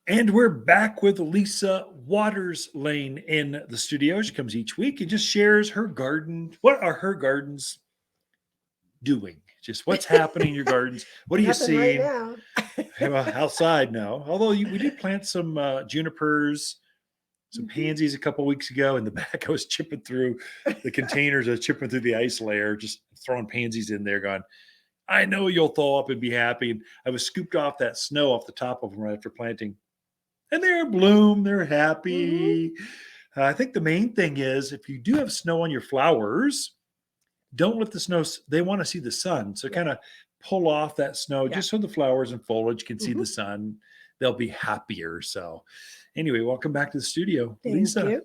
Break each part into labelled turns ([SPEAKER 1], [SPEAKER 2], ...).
[SPEAKER 1] And we're back with Lisa Waters Lane in the studio. She comes each week and just shares her garden. What are her gardens doing? Just what's happening in your gardens? What are you
[SPEAKER 2] Nothing right
[SPEAKER 1] seeing?
[SPEAKER 2] now.
[SPEAKER 1] Well, outside now. Although we did plant some junipers, some pansies a couple weeks ago. In the back, I was chipping through the containers. I was chipping through the ice layer, just throwing pansies in there, going, I know you'll thaw up and be happy. And I was scooped off that snow off the top of them right after planting. And they're bloom, they're happy. I think the main thing is if you do have snow on your flowers, don't let the snow, they want to see the sun. So kind of pull off that snow just so the flowers and foliage can see the sun. They'll be happier. So anyway, welcome back to the studio.
[SPEAKER 2] Thank
[SPEAKER 1] Lisa,
[SPEAKER 2] you.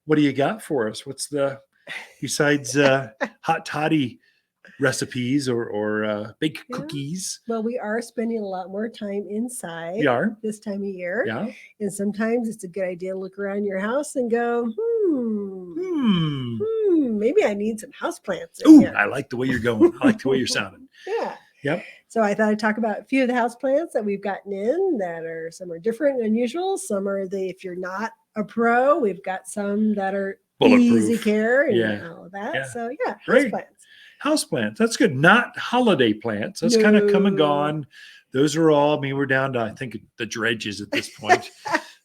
[SPEAKER 1] what do you got for us? What's besides hot toddy recipes or bake cookies?
[SPEAKER 2] Well, we are spending a lot more time inside
[SPEAKER 1] We are.
[SPEAKER 2] this time of year.
[SPEAKER 1] Yeah.
[SPEAKER 2] And sometimes it's a good idea to look around your house and go, maybe I need some houseplants.
[SPEAKER 1] Ooh, I like the way you're going. I like the way you're sounding.
[SPEAKER 2] Yeah.
[SPEAKER 1] Yep.
[SPEAKER 2] So I thought I'd talk about a few of the houseplants that we've gotten in that are, some are different and unusual. Some are if you're not a pro, we've got some that are easy care and all of that. Yeah. So yeah, houseplants.
[SPEAKER 1] Houseplants. That's good. Not holiday plants. That's kind of come and gone. Those are all, I mean, we're down to, I think, the dredges at this point.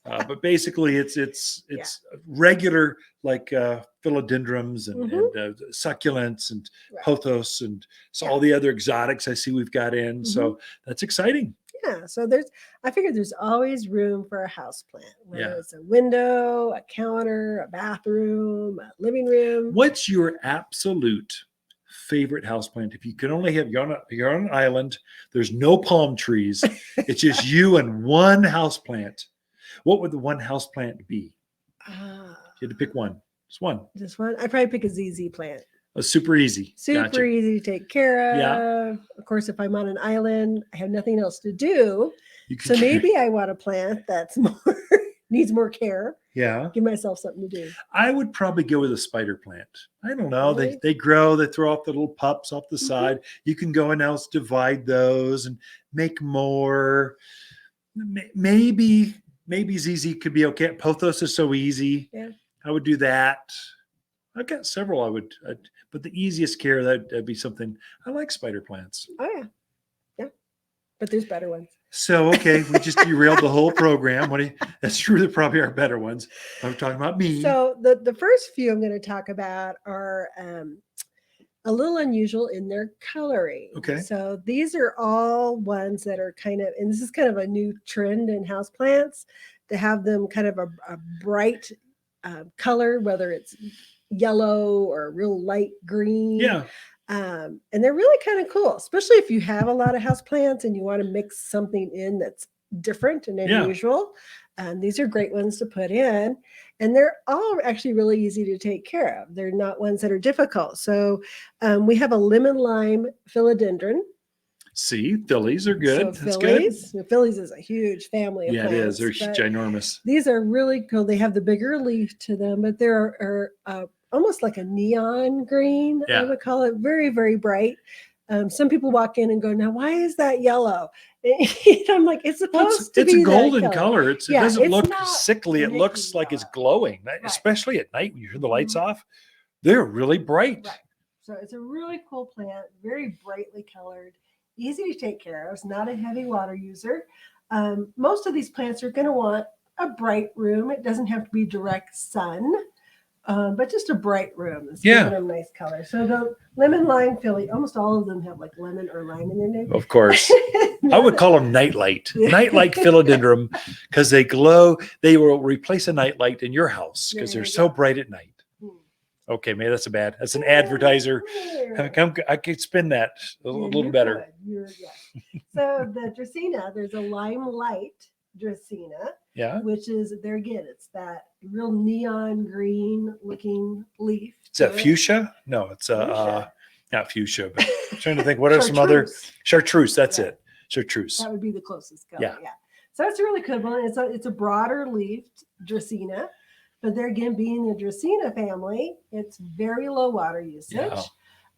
[SPEAKER 1] But basically it's regular like philodendrons and succulents and pothos and all the other exotics I see we've got in. So that's exciting.
[SPEAKER 2] Yeah. So I figure there's always room for a houseplant, whether it's a window, a counter, a bathroom, a living room.
[SPEAKER 1] What's your absolute favorite houseplant? If you could only have, you're on an island, there's no palm trees, it's just you and one houseplant. What would the one houseplant be? You had to pick one. Just one.
[SPEAKER 2] Just one. I'd probably pick a ZZ plant.
[SPEAKER 1] Super easy.
[SPEAKER 2] Super easy to take care of.
[SPEAKER 1] Yeah.
[SPEAKER 2] Of course, if I'm on an island, I have nothing else to do. So maybe I want a plant that's needs more care.
[SPEAKER 1] Yeah.
[SPEAKER 2] Give myself something to do.
[SPEAKER 1] I would probably go with a spider plant. I don't know. Really? They grow, they throw off the little pups off the side. You can go and else divide those and make more. Maybe ZZ could be okay. Pothos is so easy.
[SPEAKER 2] Yeah.
[SPEAKER 1] I would do that. I've got several but the easiest care, that'd be something. I like spider plants.
[SPEAKER 2] Oh, yeah. Yeah. But there's better ones.
[SPEAKER 1] So, okay, we just derailed the whole program. That's true. There probably are better ones. I'm talking about me.
[SPEAKER 2] So the first few I'm going to talk about are a little unusual in their coloring.
[SPEAKER 1] Okay.
[SPEAKER 2] So these are all ones that are kind of, and this is kind of a new trend in houseplants, to have them kind of a bright color, whether it's yellow or real light green.
[SPEAKER 1] Yeah.
[SPEAKER 2] And they're really kind of cool, especially if you have a lot of houseplants and you want to mix something in that's different and unusual. These are great ones to put in, and they're all actually really easy to take care of. They're not ones that are difficult. So we have a lemon lime philodendron.
[SPEAKER 1] See, Phillies are good.
[SPEAKER 2] So Phillies is a huge family of plants.
[SPEAKER 1] Yeah, it is. They're ginormous.
[SPEAKER 2] These are really cool. They have the bigger leaf to them, but they're almost like a neon green, I would call it. Very, very bright. Some people walk in and go, now, why is that yellow? And I'm like, it's supposed to be
[SPEAKER 1] a golden color. It doesn't look sickly. It looks like it's glowing, especially at night when you turn the lights off. They're really bright.
[SPEAKER 2] Right. So it's a really cool plant, very brightly colored, easy to take care of. It's not a heavy water user. Most of these plants are going to want a bright room. It doesn't have to be direct sun. But just a bright room. It's giving them nice color. So the lemon lime Philly, almost all of them have like lemon or lime in their name.
[SPEAKER 1] Of course. I would call them nightlight. Nightlight philodendron, because they glow. They will replace a nightlight in your house because they're so bright at night. Okay, maybe that's an advertiser. I could spin that a little better.
[SPEAKER 2] So the Dracaena, there's a limelight Dracaena, which is there again. It's that real neon green looking leaf.
[SPEAKER 1] Is that fuchsia? No, it's not fuchsia. But I'm trying to think. What are some other chartreuse? That's it. Chartreuse.
[SPEAKER 2] That would be the closest color. Yeah. So it's a really good one. It's a broader leafed Dracaena, but there again, being the Dracaena family, it's very low water usage,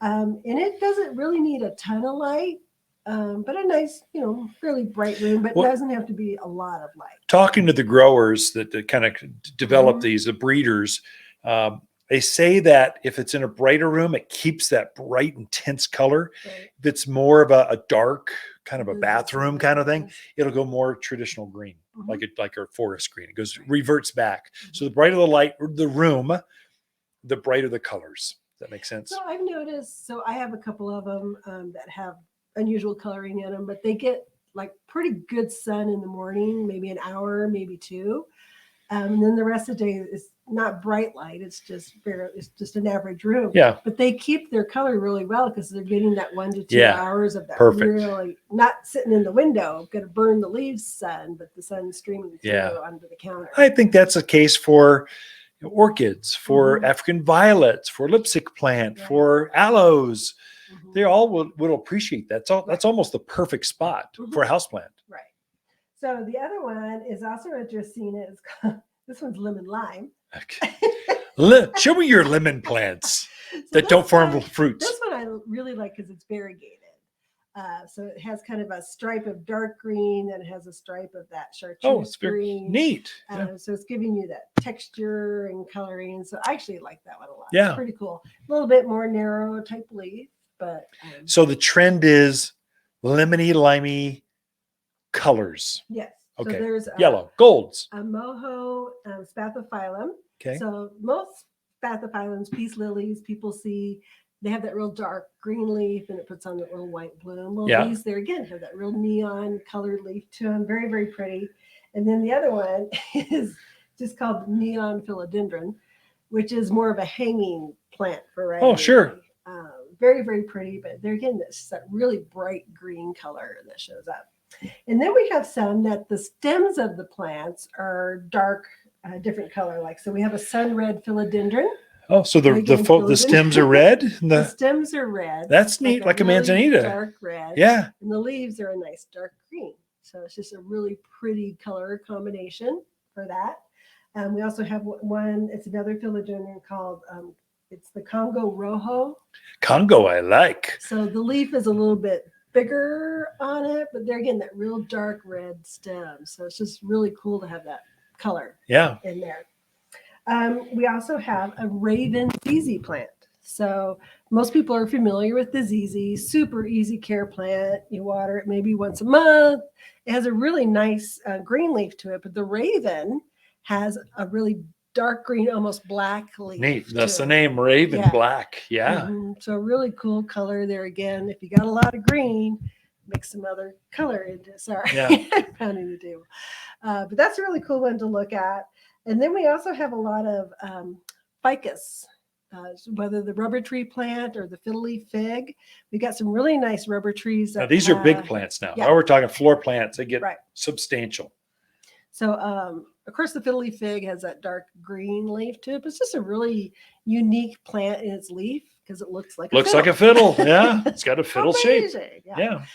[SPEAKER 2] and it doesn't really need a ton of light. but a nice, really bright room, but
[SPEAKER 1] Well,
[SPEAKER 2] doesn't have to be a lot of light.
[SPEAKER 1] talking to the growers that kind of develop
[SPEAKER 2] Mhm.
[SPEAKER 1] these, the breeders, they say that if it's in a brighter room, it keeps that bright, intense color.
[SPEAKER 2] Right.
[SPEAKER 1] If it's more of a dark, kind of a
[SPEAKER 2] This is
[SPEAKER 1] bathroom
[SPEAKER 2] what
[SPEAKER 1] kind
[SPEAKER 2] it
[SPEAKER 1] of thing,
[SPEAKER 2] is.
[SPEAKER 1] it'll go more traditional green,
[SPEAKER 2] Mhm.
[SPEAKER 1] like a forest green. It goes
[SPEAKER 2] Right.
[SPEAKER 1] reverts back. So
[SPEAKER 2] Mhm.
[SPEAKER 1] the brighter the light, the room, the brighter the colors. Does that make sense?
[SPEAKER 2] So I've noticed, so I have a couple of them that have unusual coloring in them, but they get like pretty good sun in the morning, maybe an hour, maybe two. And then the rest of the day is not bright light. It's just an average room.
[SPEAKER 1] Yeah.
[SPEAKER 2] But they keep their color really well because they're getting that 1 to 2
[SPEAKER 1] Yeah.
[SPEAKER 2] hours of that
[SPEAKER 1] Perfect.
[SPEAKER 2] really not sitting in the window, going to burn the leaves sun, but the sun streaming through
[SPEAKER 1] Yeah.
[SPEAKER 2] onto the counter.
[SPEAKER 1] I think that's a case for orchids, for
[SPEAKER 2] Mhm.
[SPEAKER 1] African violets, for lipstick plant,
[SPEAKER 2] Right.
[SPEAKER 1] for aloes.
[SPEAKER 2] Mhm.
[SPEAKER 1] They all will appreciate that. That's
[SPEAKER 2] Right.
[SPEAKER 1] almost the perfect spot for a houseplant.
[SPEAKER 2] Right. So the other one is also a Dracaena. It's called, this one's lemon lime.
[SPEAKER 1] Okay. Show me your lemon plants
[SPEAKER 2] So
[SPEAKER 1] that don't
[SPEAKER 2] this
[SPEAKER 1] form
[SPEAKER 2] one-
[SPEAKER 1] fruits.
[SPEAKER 2] This one I really like because it's variegated. So it has kind of a stripe of dark green, and it has a stripe of that chartreuse
[SPEAKER 1] Oh, it's very
[SPEAKER 2] green.
[SPEAKER 1] neat. Yeah.
[SPEAKER 2] So it's giving you that texture and coloring. So I actually like that one a lot.
[SPEAKER 1] Yeah.
[SPEAKER 2] It's pretty cool. A little bit more narrow type leaf, but
[SPEAKER 1] So the trend is lemony, limey colors.
[SPEAKER 2] yes.
[SPEAKER 1] Okay.
[SPEAKER 2] So there's
[SPEAKER 1] Yellow, golds.
[SPEAKER 2] a mojo spathiphyllum.
[SPEAKER 1] Okay.
[SPEAKER 2] So most spathiphyllums, peace lilies, people see they have that real dark green leaf and it puts on that little white bloom. Well,
[SPEAKER 1] Yeah.
[SPEAKER 2] these there again have that real neon colored leaf to them. Very, very pretty. And then the other one is just called neon philodendron, which is more of a hanging plant variety.
[SPEAKER 1] Oh, sure.
[SPEAKER 2] Very, very pretty. But there again, that's that really bright green color that shows up. And then we have some that the stems of the plants are dark, different color. Like, so we have a sun red philodendron.
[SPEAKER 1] Oh, so the
[SPEAKER 2] Philodendron.
[SPEAKER 1] stems are red?
[SPEAKER 2] The stems are red.
[SPEAKER 1] That's neat, like a
[SPEAKER 2] really
[SPEAKER 1] manzanita.
[SPEAKER 2] Dark red.
[SPEAKER 1] Yeah.
[SPEAKER 2] And the leaves are a nice dark green. So it's just a really pretty color combination for that. We also have one, it's another philodendron called, it's the Congo Rojo.
[SPEAKER 1] Congo, I like.
[SPEAKER 2] So the leaf is a little bit bigger on it, but there again, that real dark red stem. So it's just really cool to have that color in there. We also have a raven ZZ plant. So most people are familiar with the ZZ, super easy care plant. You water it maybe once a month. It has a really nice green leaf to it, but the raven has a really dark green, almost black leaf.
[SPEAKER 1] Neat. That's the name, raven black. Yeah.
[SPEAKER 2] Mm-hmm. So really cool color there again. If you got a lot of green, mix some other color into. Sorry, pounding the table. But that's a really cool one to look at. And then we also have a lot of ficus, whether the rubber tree plant or the fiddle leaf fig. We got some really nice rubber trees.
[SPEAKER 1] Now, these are big plants now. Now we're talking floor plants. They get substantial.
[SPEAKER 2] So, of course, the fiddle leaf fig has that dark green leaf to it, but it's just a really unique plant in its leaf because it looks like
[SPEAKER 1] a fiddle. Yeah, it's got a fiddle shape.
[SPEAKER 2] Yeah.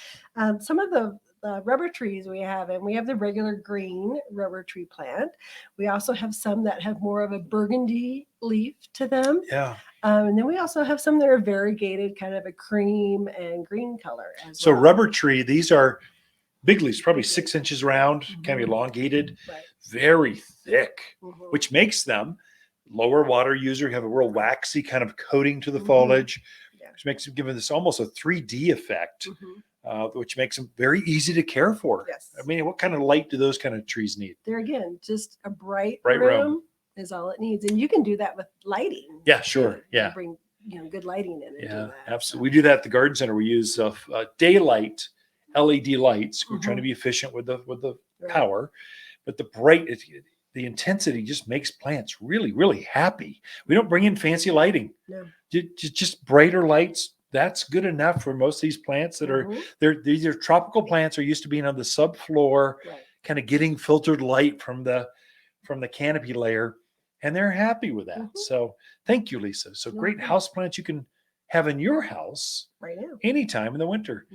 [SPEAKER 2] Some of the rubber trees we have, and we have the regular green rubber tree plant. We also have some that have more of a burgundy leaf to them.
[SPEAKER 1] Yeah.
[SPEAKER 2] And then we also have some that are variegated, kind of a cream and green color.
[SPEAKER 1] So rubber tree, these are big leaves, probably 6 inches round, kind of elongated, very thick, which makes them lower water user. You have a real waxy kind of coating to the foliage, which makes them give this almost a 3D effect. Which makes them very easy to care for.
[SPEAKER 2] Yes.
[SPEAKER 1] I mean, what kind of light do those kind of trees need?
[SPEAKER 2] There again, just a bright room is all it needs. And you can do that with lighting.
[SPEAKER 1] Yeah, sure. Yeah.
[SPEAKER 2] Bring good lighting in it.
[SPEAKER 1] Yeah, absolutely. We do that at the garden center. We use daylight LED lights. We're trying to be efficient with the power, but the intensity just makes plants really, really happy. We don't bring in fancy lighting.
[SPEAKER 2] No.
[SPEAKER 1] Just brighter lights. That's good enough for most of these plants that are these are tropical plants are used to being on the subfloor, kind of getting filtered light from the canopy layer, and they're happy with that. So thank you, Lisa. So great house plants you can have in your house
[SPEAKER 2] right now,
[SPEAKER 1] anytime in the winter.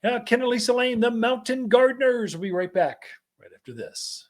[SPEAKER 1] Ken and Lisa Lane, the Mountain Gardeners. We'll be right back right after this.